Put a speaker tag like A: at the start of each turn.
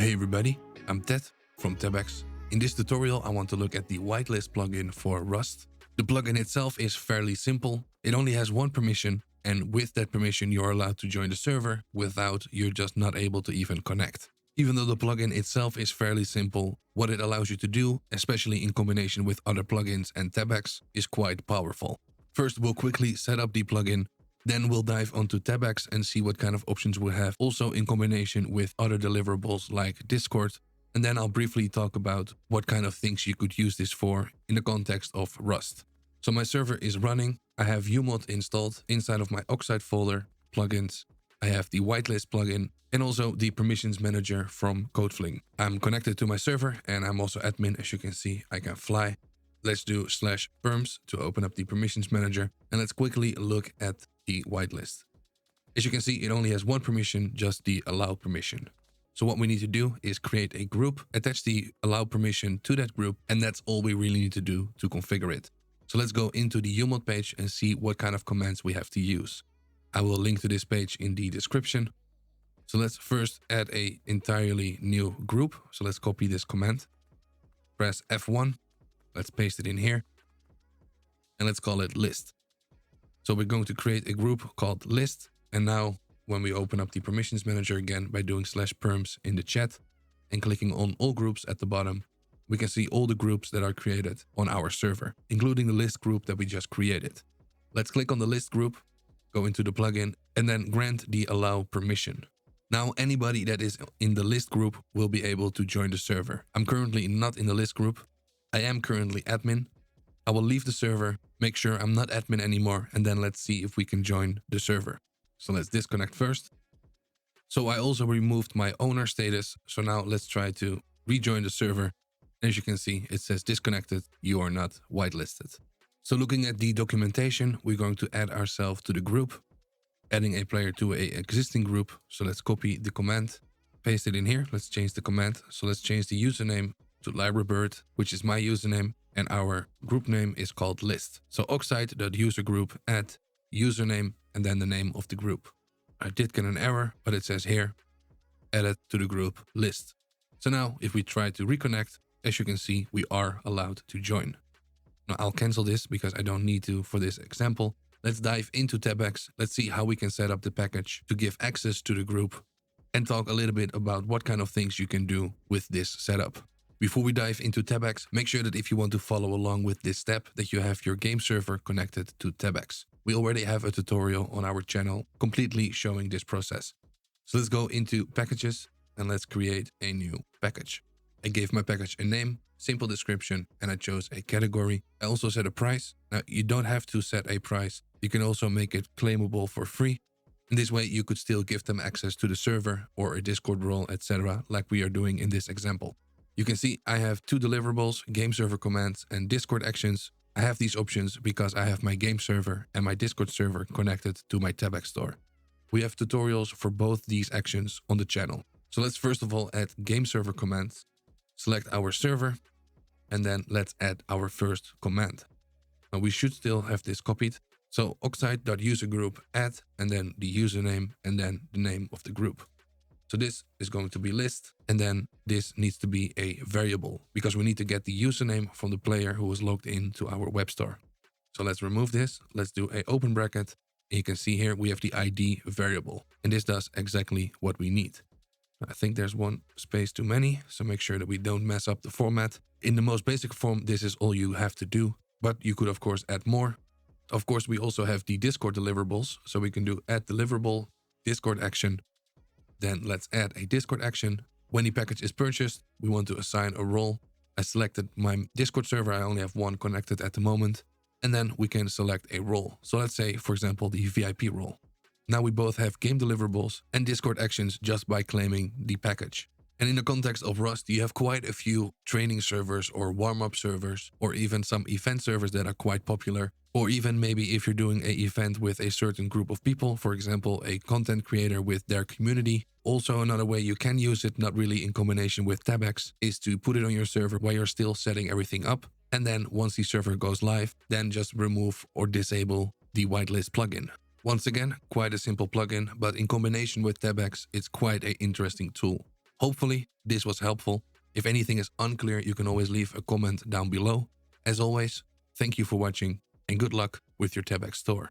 A: Hey everybody, I'm Ted from Tebex. In this tutorial I want to look at the Whitelist plugin for Rust. The plugin itself is fairly simple. It only has one permission, and with that permission you're allowed to join the server. Without, you're just not able to even connect. Even though the plugin itself is fairly simple, what it allows you to do, especially in combination with other plugins and Tebex, is quite powerful. First, we'll quickly set up the plugin. Then we'll dive onto Tebex and see what kind of options we have, also in combination with other deliverables like Discord. And then I'll briefly talk about what kind of things you could use this for in the context of Rust. So my server is running. I have uMod installed inside of my Oxide folder, plugins. I have the Whitelist plugin and also the permissions manager from CodeFling. I'm connected to my server and I'm also admin. As you can see, I can fly. Let's do /perms to open up the permissions manager, and let's quickly look at the whitelist. As you can see, it only has one permission, just the allow permission. So what we need to do is create a group, attach the allow permission to that group, and that's all we really need to do to configure it. So let's go into the uMod page and see what kind of commands we have to use. I will link to this page in the description. So let's first add an entirely new group. So let's copy this command, press F1. Let's paste it in here and let's call it list. So we're going to create a group called list. And now when we open up the permissions manager again by doing /perms in the chat and clicking on all groups at the bottom, we can see all the groups that are created on our server, including the list group that we just created. Let's click on the list group, go into the plugin and then grant the allow permission. Now anybody that is in the list group will be able to join the server. I'm currently not in the list group. I am currently admin. I will leave the server, make sure I'm not admin anymore, and then let's see if we can join the server. So let's disconnect first. So I also removed my owner status. So now let's try to rejoin the server. As you can see, it says disconnected, you are not whitelisted. So looking at the documentation, we're going to add ourselves to the group, adding a player to an existing group. So let's copy the command, paste it in here. Let's change the command. So let's change the username to librarybird, which is my username, and our group name is called list. So oxide.usergroup add username and then the name of the group. I did get an error, but it says here, added to the group list. So now if we try to reconnect, as you can see, we are allowed to join. Now I'll cancel this because I don't need to for this example. Let's dive into Tebex. Let's see how we can set up the package to give access to the group and talk a little bit about what kind of things you can do with this setup. Before we dive into Tebex, make sure that if you want to follow along with this step, that you have your game server connected to Tebex. We already have a tutorial on our channel completely showing this process. So let's go into packages and let's create a new package. I gave my package a name, simple description, and I chose a category. I also set a price. Now you don't have to set a price. You can also make it claimable for free. In this way, you could still give them access to the server or a Discord role, etc., like we are doing in this example. You can see I have two deliverables, game server commands and Discord actions. I have these options because I have my game server and my Discord server connected to my Tebex store. We have tutorials for both these actions on the channel. So let's first of all add game server commands, select our server, and then let's add our first command. Now we should still have this copied. So oxide.usergroup add and then the username and then the name of the group. So this is going to be list, and then this needs to be a variable because we need to get the username from the player who was logged into our web store. So let's remove this. Let's do a open bracket. And you can see here we have the ID variable, and this does exactly what we need. I think there's one space too many, so make sure that we don't mess up the format. In the most basic form, this is all you have to do, but you could of course add more. Of course, we also have the Discord deliverables, so we can do add deliverable, Discord action. Then let's add a Discord action. When the package is purchased, we want to assign a role. I selected my Discord server. I only have one connected at the moment. And then we can select a role. So let's say, for example, the VIP role. Now we both have game deliverables and Discord actions just by claiming the package. And in the context of Rust, you have quite a few training servers or warm-up servers, or even some event servers that are quite popular. Or even maybe if you're doing an event with a certain group of people, for example, a content creator with their community. Also, another way you can use it, not really in combination with Tebex, is to put it on your server while you're still setting everything up. And then once the server goes live, then just remove or disable the whitelist plugin. Once again, quite a simple plugin, but in combination with Tebex, it's quite an interesting tool. Hopefully this was helpful. If anything is unclear, you can always leave a comment down below. As always, thank you for watching and good luck with your Tebex store.